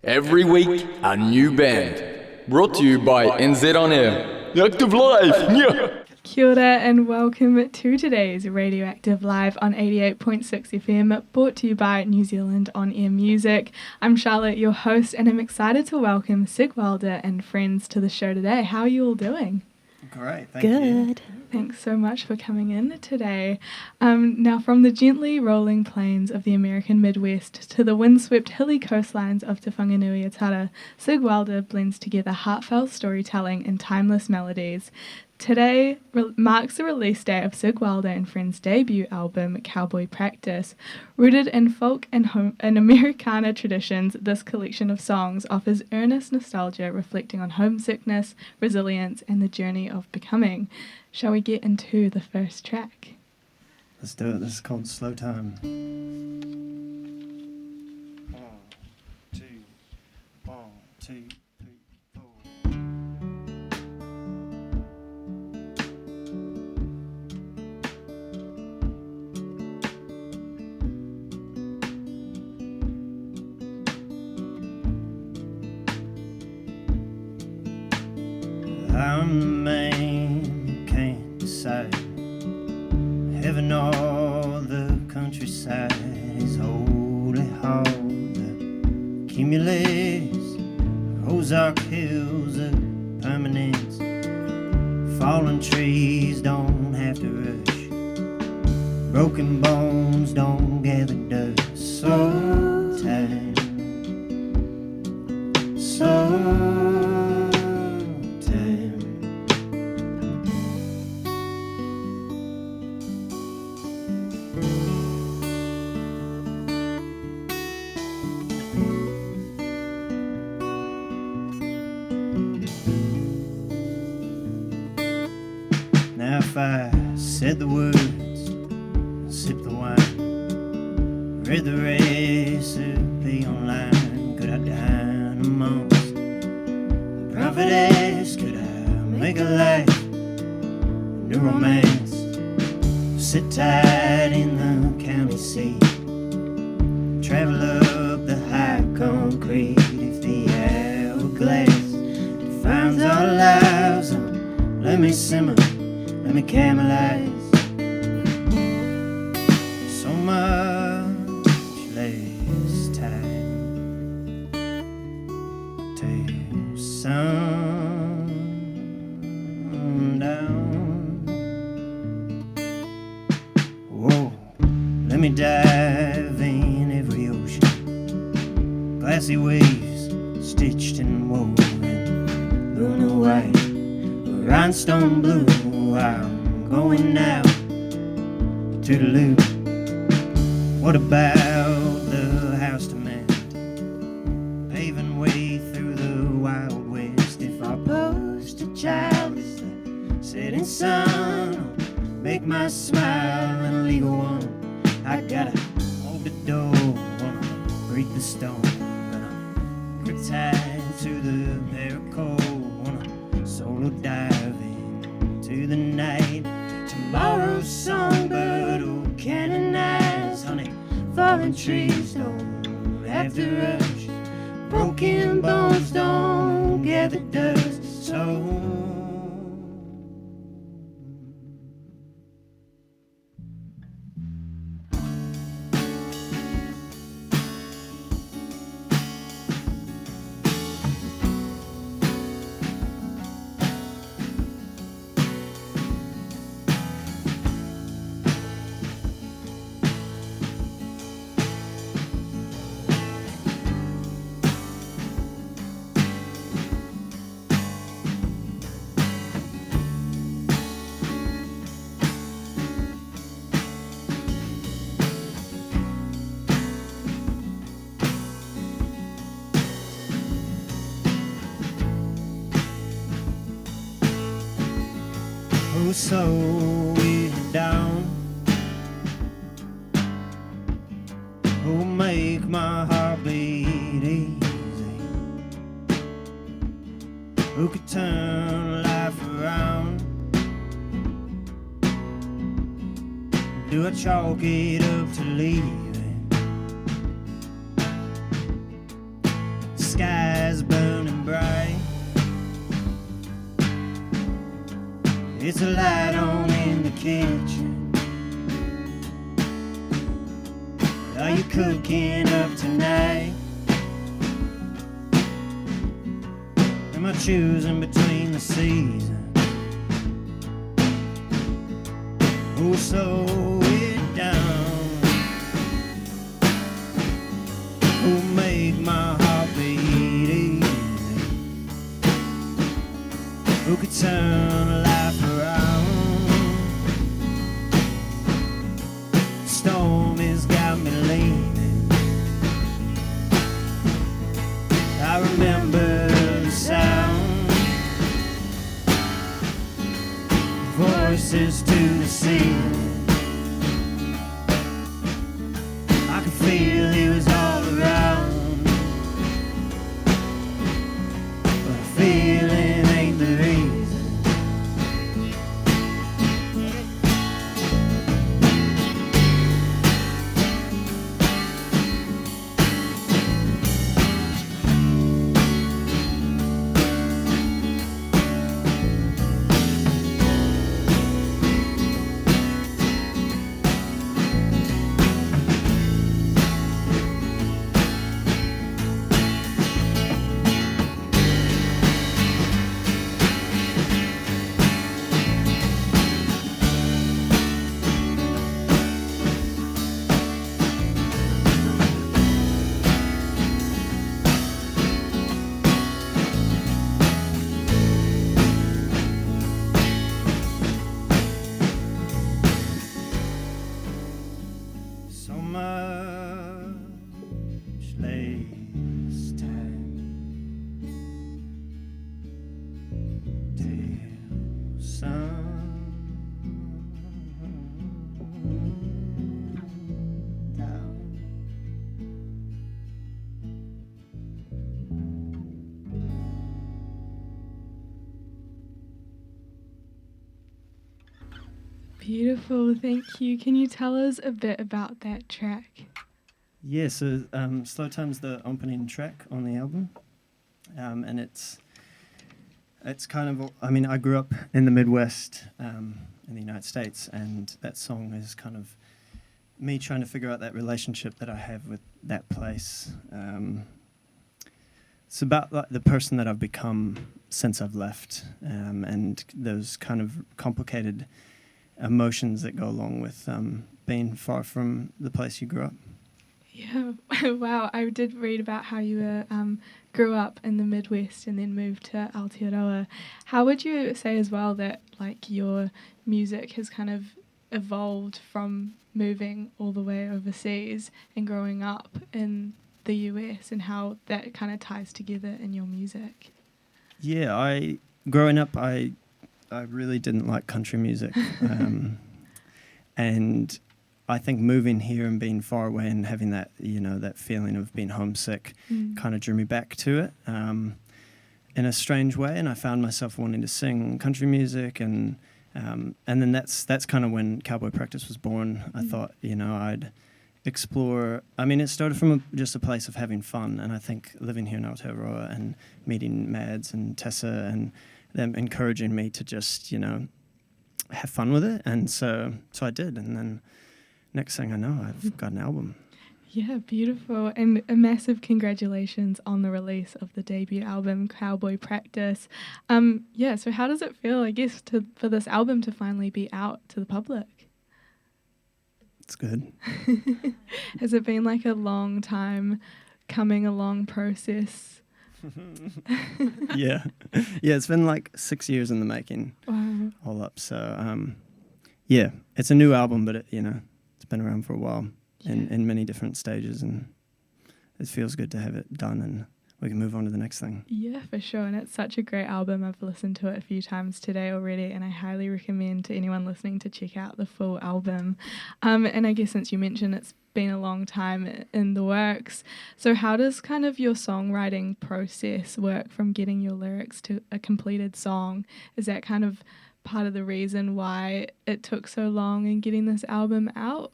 Every week, a new band. Brought to you by NZ On Air. Active Live! Yeah. Kia ora and welcome to today's Radioactive Live on 88.6 FM, brought to you by New Zealand On Air Music. I'm Charlotte, your host, and I'm excited to welcome Sig Wilder and friends to the show today. How are you all doing? Great, thank you. Good. Thanks so much for coming in today. Now, from the gently rolling plains of the American Midwest to the windswept hilly coastlines of Te Whanganui-a-Tara, Sig Wilder blends together heartfelt storytelling and timeless melodies. Today marks the release day of Sig Wilder and Friends' debut album, Cowboy Practice. Rooted in folk and Americana traditions, this collection of songs offers earnest nostalgia reflecting on homesickness, resilience, and the journey of becoming. Shall we get into the first track? Let's do it. This is called Slow Time. 1, 2, 1, 2, 3, 4. I'm the man who can't decide. Heaven or the countryside is holy hall that accumulates Ozark hills of permanence. Fallen trees don't have to rush. Broken bones don't gather dust. Slow time. Slow. Now if I said the words, sipped the wine, read the recipe online, could I dine amongst the prophetess? Could I make a life, new romance, sit tight in the county seat, travel up the high concrete? If the hourglass defines our lives, let me simmer, let me caramelize. So much less time till sundown. Whoa, let me dive in every ocean, glassy waves stitched and woven, lunar white, rhinestone blue. I'm going now to the loop. What about the house demand, paving way through the wild west? If our poster child is the setting sun, make my smile an illegal one. I gotta hold the door, wanna break the stone, gonna grip tight to the paracord, wanna solo dive to the night. Tomorrow's songbird will canonize. Honey, fallen trees don't have to rush. Broken bones don't gather dust. So slow it down. Oh, make my heart beat easy. Who could turn life around? Do I chalk it up to leaving? sky's burning bright. It's a light on in the kitchen. Are you cooking up tonight? Am I choosing between the seasons? Oh, slow it down. Oh, make my heart beat easy. Who could turn life around? The storm has got me leaning. I remember the sound, voices to the ceiling. I could feel he was all around, but a feeling ain't the reason. So much less time till sundown. Beautiful, thank you. Can you tell us a bit about that track? Yeah, so Slow Time's the opening track on the album, and it's kind of, I mean, I grew up in the Midwest in the United States, and that song is kind of me trying to figure out that relationship that I have with that place. It's about like the person that I've become since I've left, and those kind of complicated emotions that go along with being far from the place you grew up. Yeah, wow. I did read about how you grew up in the Midwest and then moved to Aotearoa. How would you say as well that like your music has kind of evolved from moving all the way overseas and growing up in the US, and how that kind of ties together in your music? Yeah, growing up, I really didn't like country music, and I think moving here and being far away and having that, you know, that feeling of being homesick kind of drew me back to it in a strange way, and I found myself wanting to sing country music, and then that's kind of when Cowboy Practice was born. I thought, you know, I'd explore. I mean, it started from just a place of having fun, and I think living here in Aotearoa and meeting Mads and Tessa and them encouraging me to just, you know, have fun with it, and so I did, and then next thing I know, I've got an album. Yeah, beautiful. And a massive congratulations on the release of the debut album, Cowboy Practice. Yeah, so how does it feel, I guess, for this album to finally be out to the public? It's good. Has it been like a long time coming along process? Yeah, it's been like 6 years in the making. Wow. All up. So yeah, it's a new album, but it's been around for a while in many different stages, and it feels good to have it done, and we can move on to the next thing. Yeah, for sure. And it's such a great album. I've listened to it a few times today already, and I highly recommend to anyone listening to check out the full album. And I guess since you mentioned it's been a long time in the works, so how does kind of your songwriting process work from getting your lyrics to a completed song? Is that kind of part of the reason why it took so long in getting this album out?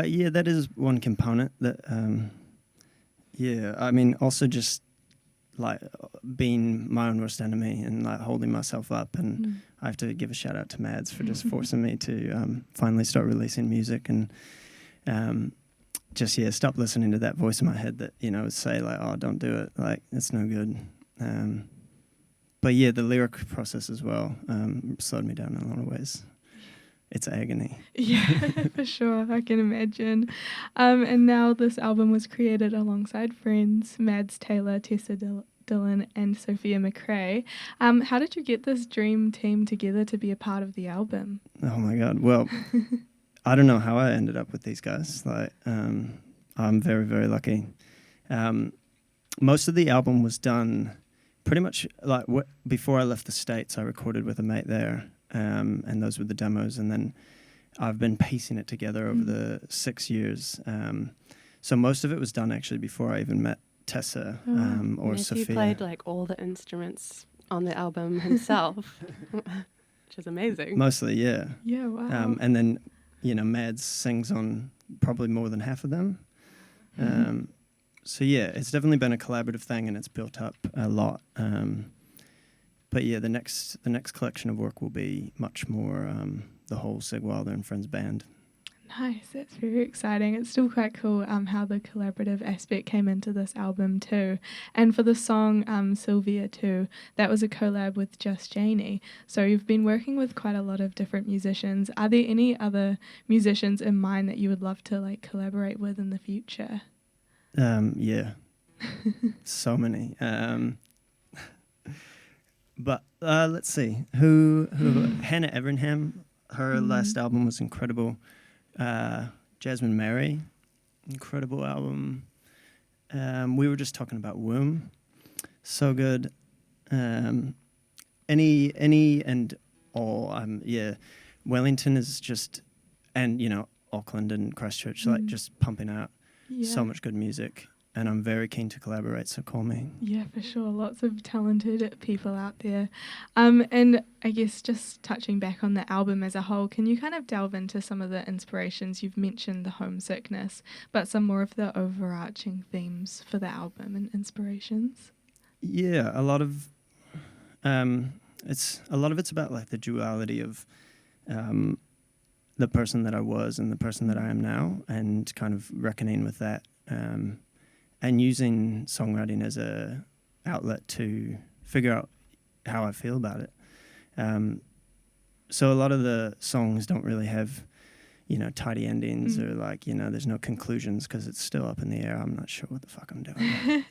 Yeah, that is one component that Yeah, I mean, also just like being my own worst enemy and like holding myself up, and I have to give a shout out to Mads for just forcing me to finally start releasing music and just stop listening to that voice in my head that would say like, oh, don't do it, like it's no good. But yeah, the lyric process as well slowed me down in a lot of ways. It's agony. Yeah, for sure. I can imagine. And now this album was created alongside friends Mads Taylor, Tessa Dillon, and Sophia McRae. How did you get this dream team together to be a part of the album? Oh my God. Well, I don't know how I ended up with these guys. Like, I'm very, very lucky. Most of the album was done pretty much like before I left the States. I recorded with a mate there. And those were the demos, and then I've been piecing it together over the 6 years. So most of it was done actually before I even met Tessa or Sophia. He played like all the instruments on the album himself, which is amazing. Mostly, yeah. Yeah, wow. And then, Mads sings on probably more than half of them. So yeah, it's definitely been a collaborative thing, and it's built up a lot. But yeah, the next collection of work will be much more the whole Sig Wilder and Friends band. Nice, that's very exciting. It's still quite cool how the collaborative aspect came into this album too. And for the song Sylvia too, that was a collab with Just Janie. So you've been working with quite a lot of different musicians. Are there any other musicians in mind that you would love to like collaborate with in the future? Yeah, so many. But let's see who Hannah Everingham. Her last album was incredible. Jasmine Mary, incredible album. We were just talking about Womb, so good. Any and all. Wellington is just, and Auckland and Christchurch, like just pumping out so much good music. And I'm very keen to collaborate, so call me. Yeah, for sure. Lots of talented people out there. And I guess just touching back on the album as a whole, can you kind of delve into some of the inspirations? You've mentioned the homesickness, but some more of the overarching themes for the album and inspirations? Yeah, a lot of it's about like the duality of the person that I was and the person that I am now, and kind of reckoning with that. And using songwriting as a outlet to figure out how I feel about it. So a lot of the songs don't really have, tidy endings or like, there's no conclusions because it's still up in the air. I'm not sure what the fuck I'm doing.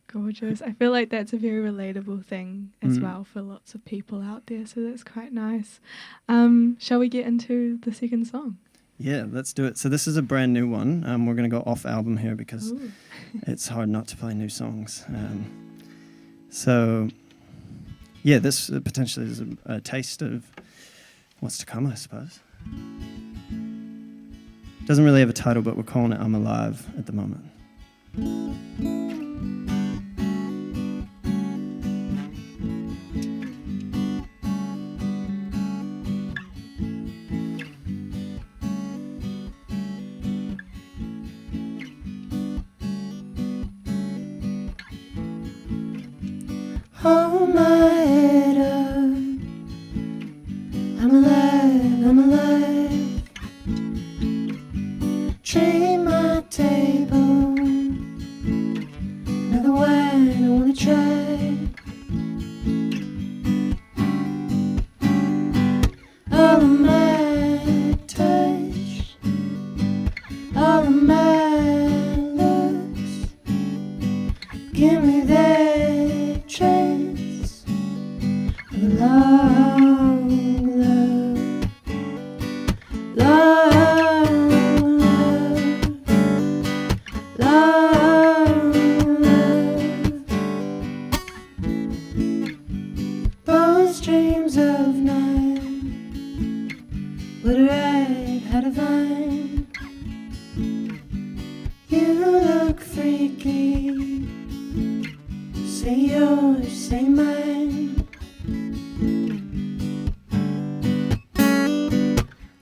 Gorgeous. I feel like that's a very relatable thing as well for lots of people out there. So that's quite nice. Shall we get into the second song? Yeah, let's do it. So this is a brand new one. We're going to go off album here because it's hard not to play new songs. So, yeah, this potentially is a taste of what's to come, I suppose. Doesn't really have a title, but we're calling it I'm Alive at the moment. Hold my head up. I'm alive, I'm alive. Treat my table. Another wine I wanna try. All of my touch, all of my looks. Give me that chance of long love, long love, long love. Those dreams of night would write how to find. You look freaky. Say yours, say mine.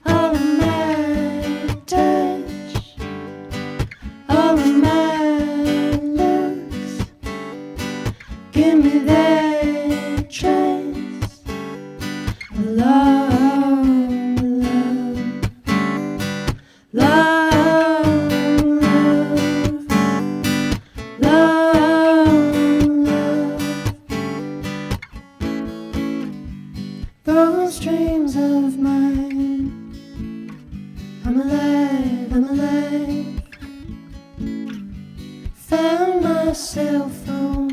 All of my touch, all of my Give me that chance of love, love, love, love, love, love. Those dreams of mine, I'm alive, I'm alive. Found myself on,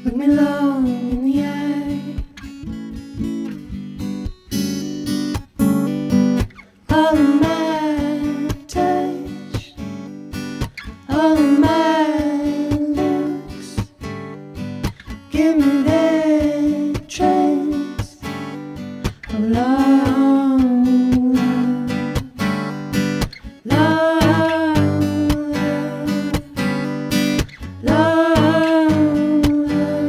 look me long in the eye. All of my touch, all of my looks, give me that chance of love, love, love, love, love.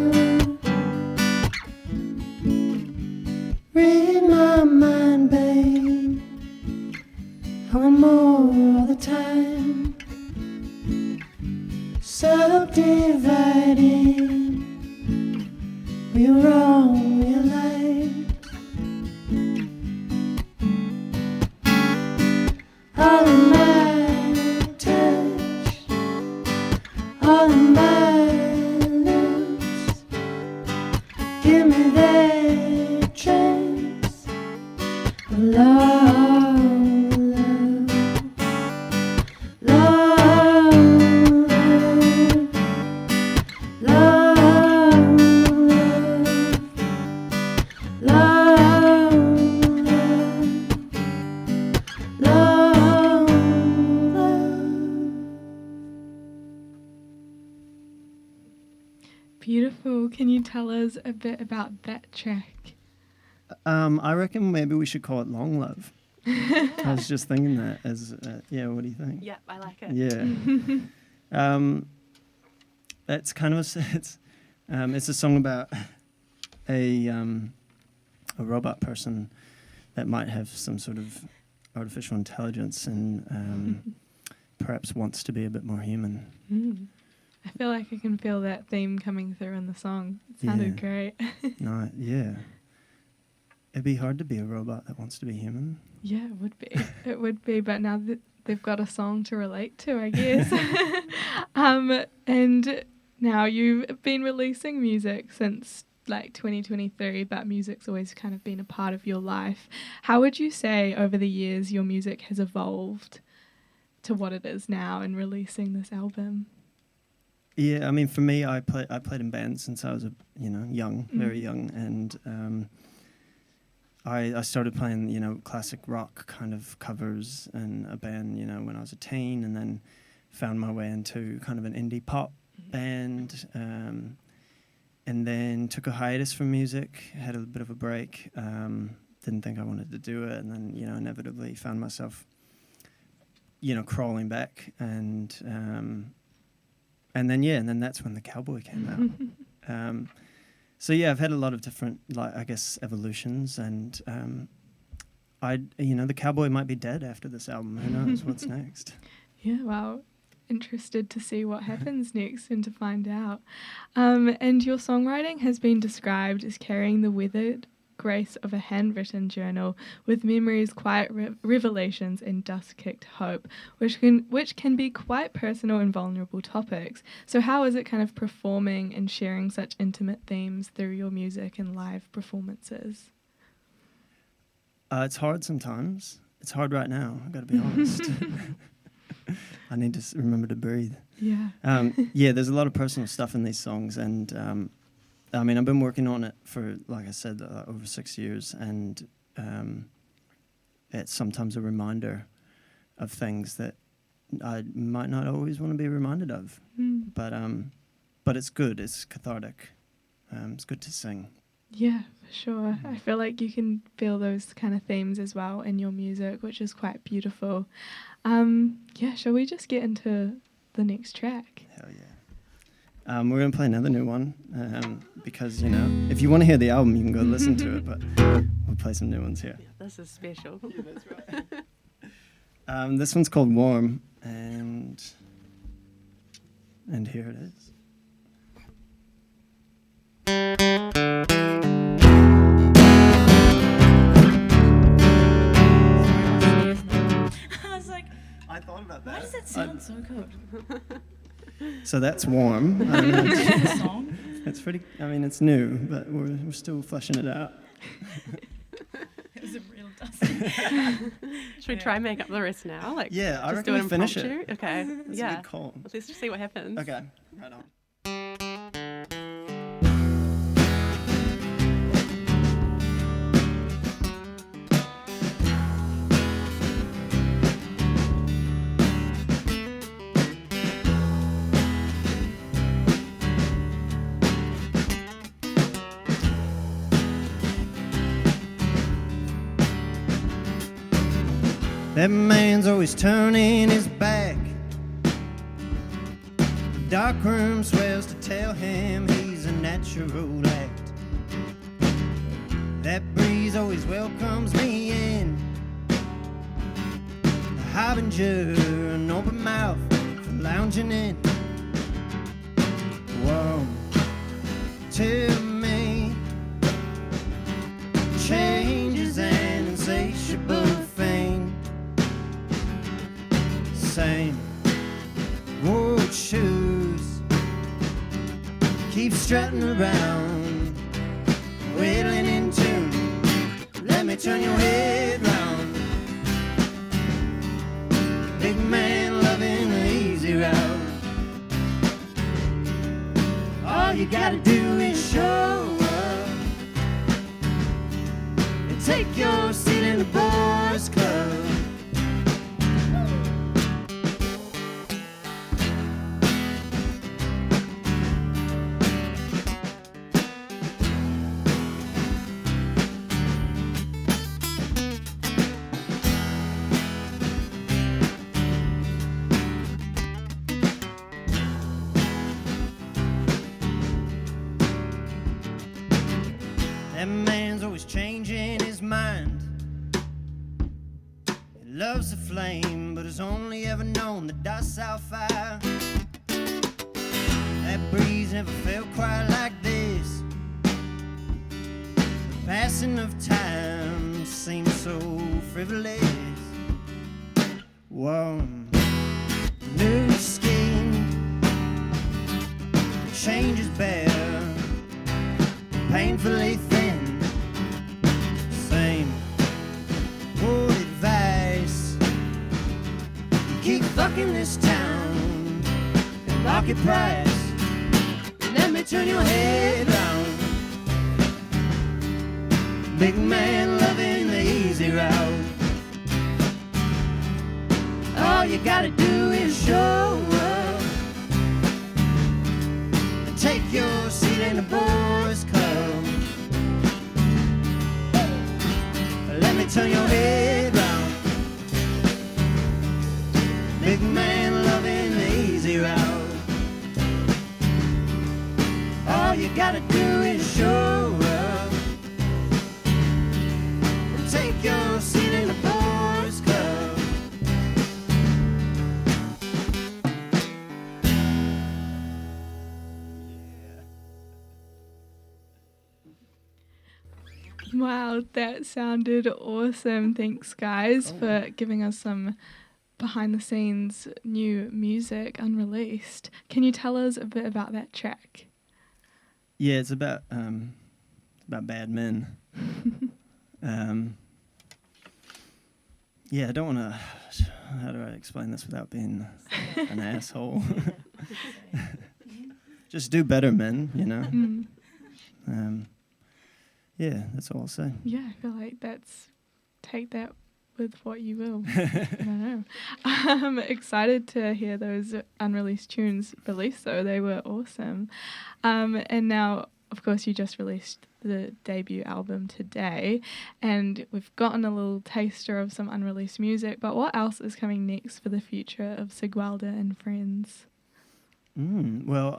Read my mind, babe. I want more all the time. Subdividing. We're wrong, we're right. All of my touch, all of my looks, give me that chance of love, love, love, love, love, love, love, love, love. Beautiful. Can you tell us a bit about that track? I reckon maybe we should call it Long Love. I was just thinking that as, yeah, what do you think? Yep, I like it. Yeah. That's kind of it's a song about a robot person that might have some sort of artificial intelligence and perhaps wants to be a bit more human. Mm. I feel like I can feel that theme coming through in the song. It sounded great. No, yeah. It'd be hard to be a robot that wants to be human. Yeah, it would be. It would be, but now that they've got a song to relate to, I guess. And now you've been releasing music since like 2023, but music's always kind of been a part of your life. How would you say over the years your music has evolved to what it is now in releasing this album? Yeah, I mean, for me, I played in bands since I was young, very young, and I started playing classic rock kind of covers in a band when I was a teen, and then found my way into kind of an indie pop band, and then took a hiatus from music, had a bit of a break, didn't think I wanted to do it, and then inevitably found myself crawling back, and then that's when the Cowboy came out. So yeah, I've had a lot of different, evolutions, and the Cowboy might be dead after this album. Who knows what's next? Yeah, well, interested to see what happens next and to find out. And your songwriting has been described as carrying the withered grace of a handwritten journal with memories, quiet revelations, and dust-kicked hope, which can be quite personal and vulnerable topics. So how is it kind of performing and sharing such intimate themes through your music and live performances? It's hard sometimes. It's hard right now, I've got to be honest. I need to remember to breathe. Yeah. Yeah, there's a lot of personal stuff in these songs, and I mean, I've been working on it for, like I said, over 6 years, and it's sometimes a reminder of things that I might not always want to be reminded of. But it's good. It's cathartic. It's good to sing. Yeah, for sure. I feel like you can feel those kind of themes as well in your music, which is quite beautiful. Yeah, shall we just get into the next track? Hell yeah. We're going to play another new one because, if you want to hear the album, you can go listen to it, but we'll play some new ones here. Yeah, this is special. Yeah, that's right. This one's called Warm, and here it is. So good. So that's Warm. I don't know, The song. it's pretty, I mean, it's new, but we're still fleshing it out. It was a real dust. Should we try and make up the rest now? Like, Yeah, I just reckon do we an finish impromptu? it. Okay. That's yeah. a good call. Let's just see what happens. Okay, right on. That man's always turning his back. The dark room swears to tell him he's a natural act. That breeze always welcomes me in. A harbinger, an open mouth for lounging in. Whoa, tell me, change is an insatiable thing. Same old shoes, keep strutting around, whittling in tune. Let me turn your head round. Big man loving the easy route. All you gotta do is show up and take your seat in the boys' club. That man's always changing his mind. He loves the flame, but has only ever known the docile fire. That breeze never felt quite like this. The passing of time seems so frivolous. Warm, new skin, change is bare, painfully thin. Same old advice. You keep fucking this town and market price. Let me turn your head round. Big man loving the easy route. All you gotta do is show up and take your seat in the boys' club. Let me turn your head round. Big man loving the easy route. All you gotta do is show up and take your seat in the boys' club. Wow, that sounded awesome. Thanks, guys, for giving us some behind the scenes new music unreleased. Can you tell us a bit about that track? Yeah, it's about bad men. Yeah, I don't want to. How do I explain this without being an asshole? Just do better, men. You know. Yeah, that's all I'll say. Yeah, I feel like take that with what you will. I don't know. I'm excited to hear those unreleased tunes released, though. They were awesome. And now, of course, you just released the debut album today, and we've gotten a little taster of some unreleased music, but what else is coming next for the future of Sigwalda and Friends? Well,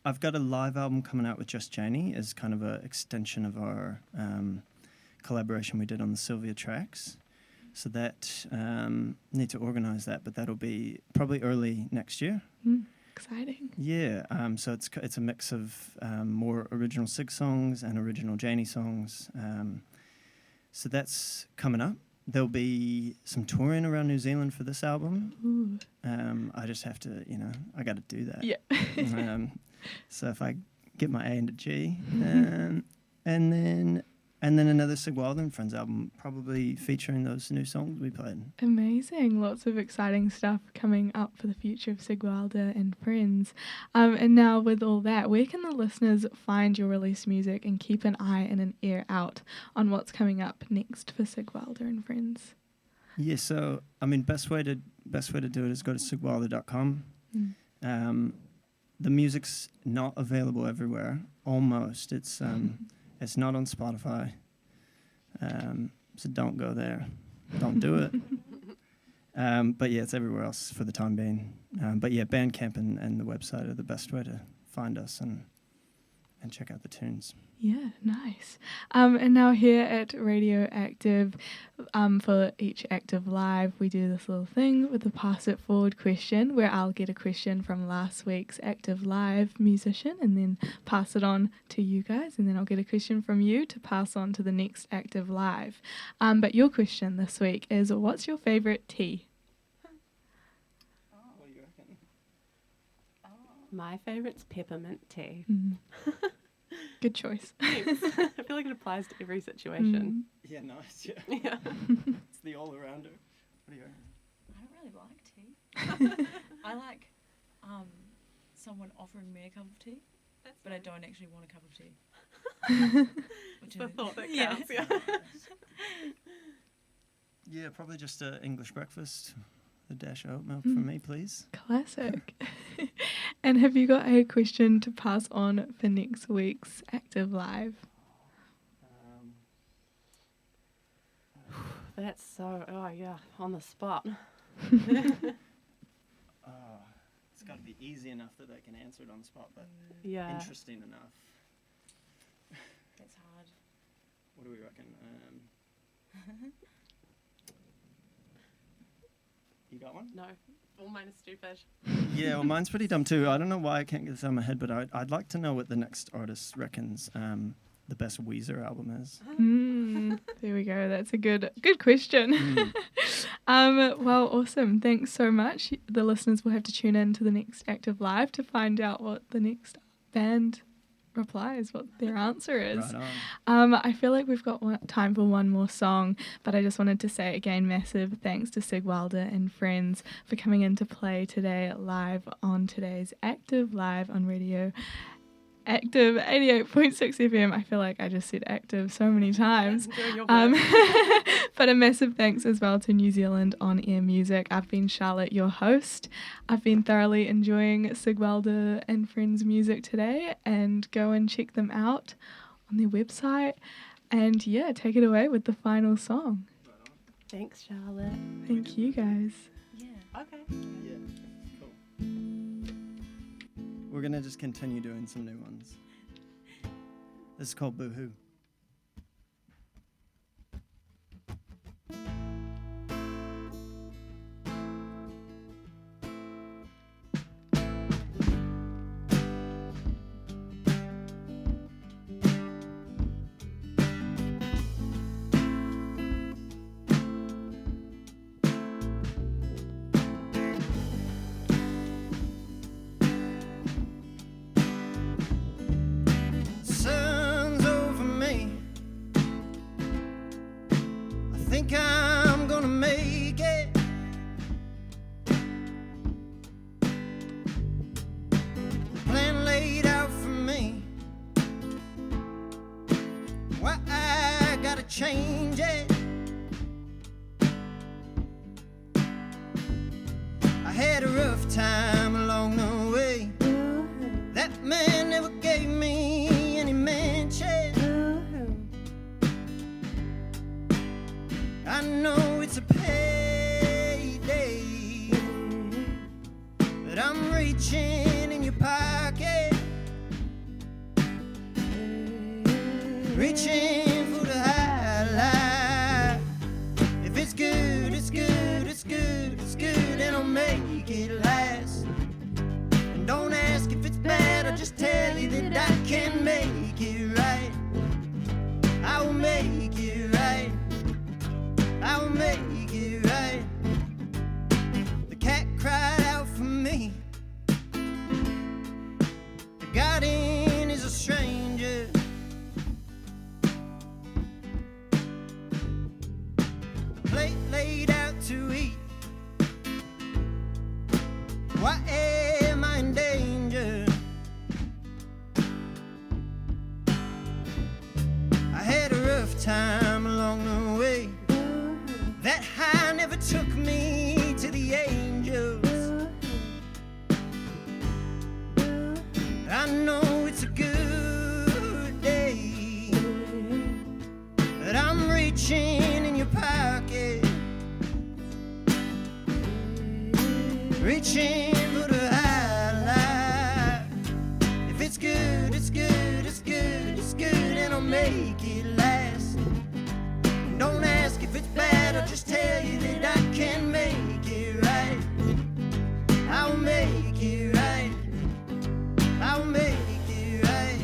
I've got a live album coming out with Just Janie as kind of an extension of our collaboration we did on the Sylvia tracks. So that, need to organise that, but that'll be probably early next year. Exciting. Yeah, so it's a mix of more original Sig songs and original Janie songs. So that's coming up. there'll be some touring around New Zealand for this album. Ooh. I just have to, I got to do that. Yeah. So if I get my A into G, and then another Sigwalder and Friends album, probably featuring those new songs we played. Amazing. Lots of exciting stuff coming up for the future of Sigwalder and Friends. And now with all that, where can the listeners find your released music and keep an eye and an ear out on what's coming up next for Sigwalder and Friends? Yeah, so best way to do it is go to sigwalder.com. The music's not available everywhere. Almost. It's not on Spotify. So don't go there. Don't do it. But yeah, it's everywhere else for the time being. But yeah, Bandcamp and the website are the best way to find us and check out the tunes. Yeah, nice. And now here at Radio Active, for each Active Live, we do this little thing with the Pass It Forward question, where I'll get a question from last week's Active Live musician and then pass it on to you guys, and then I'll get a question from you to pass on to the next Active Live. But your question this week is, what's your favourite tea? What do you reckon? My favourite's peppermint tea. Good choice. Thanks. I feel like it applies to every situation. Yeah, nice. Yeah. Yeah. It's the all-arounder. What do you reckon? I don't really like tea. I like someone offering me a cup of tea, but I don't actually want a cup of tea. It's the thought that Yeah. counts, yeah. Yeah, probably just an English breakfast. A dash of oat milk from me, please. Classic. And have you got a question to pass on for next week's Active Live? That's so, on the spot. It's got to be easy enough that they can answer it on the spot, but Yeah. interesting enough. That's hard. What do we reckon? You got one? No, all mine is stupid. Yeah, well, mine's pretty dumb too. I don't know why I can't get this out of my head, but I'd like to know what the next artist reckons the best Weezer album is. There we go. That's a good question. Well, awesome. Thanks so much. The listeners will have to tune in to the next Active Live to find out what the next band replies, what their answer is. Right on. I feel like we've got time for one more song, but I just wanted to say again, massive thanks to Sigwalder and Friends for coming in to play today live on today's Active Live on Radio Active 88.6 FM. I feel like I just said active so many times. Doing your work. But a massive thanks as well to New Zealand On Air Music. I've been Charlotte, your host. I've been thoroughly enjoying Sigwalder and Friends music today, and go and check them out on their website. And yeah, take it away with the final song. Thanks, Charlotte. Thank you guys. Yeah. Okay. Yeah, cool. We're going to just continue doing some new ones. This is called Boo-Hoo. Sun's over me. I think I'm gonna make it. The plan laid out for me. Why I gotta change it? I had a rough time along the way. That man never gave me any mention. I know it's a payday, but I'm reaching in your pocket, reaching for the high life. If it's good, it's good, it's good, it's good, and I'll make it last. And don't ask if it's bad, I'll just tell you that I can make it right. I will make it right. I will make know it's a good day, but I'm reaching in your pocket, reaching for the highlight. If it's good, it's good, it's good, it's good, and I'll make it last. And don't ask if it's bad, I'll just tell you that I can make it right. I'll make it right. I'll make it right.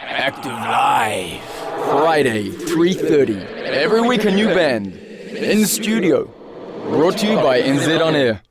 Active Live. Friday, 3:30. Every week a new band. In the studio. Brought to you by NZ On Air.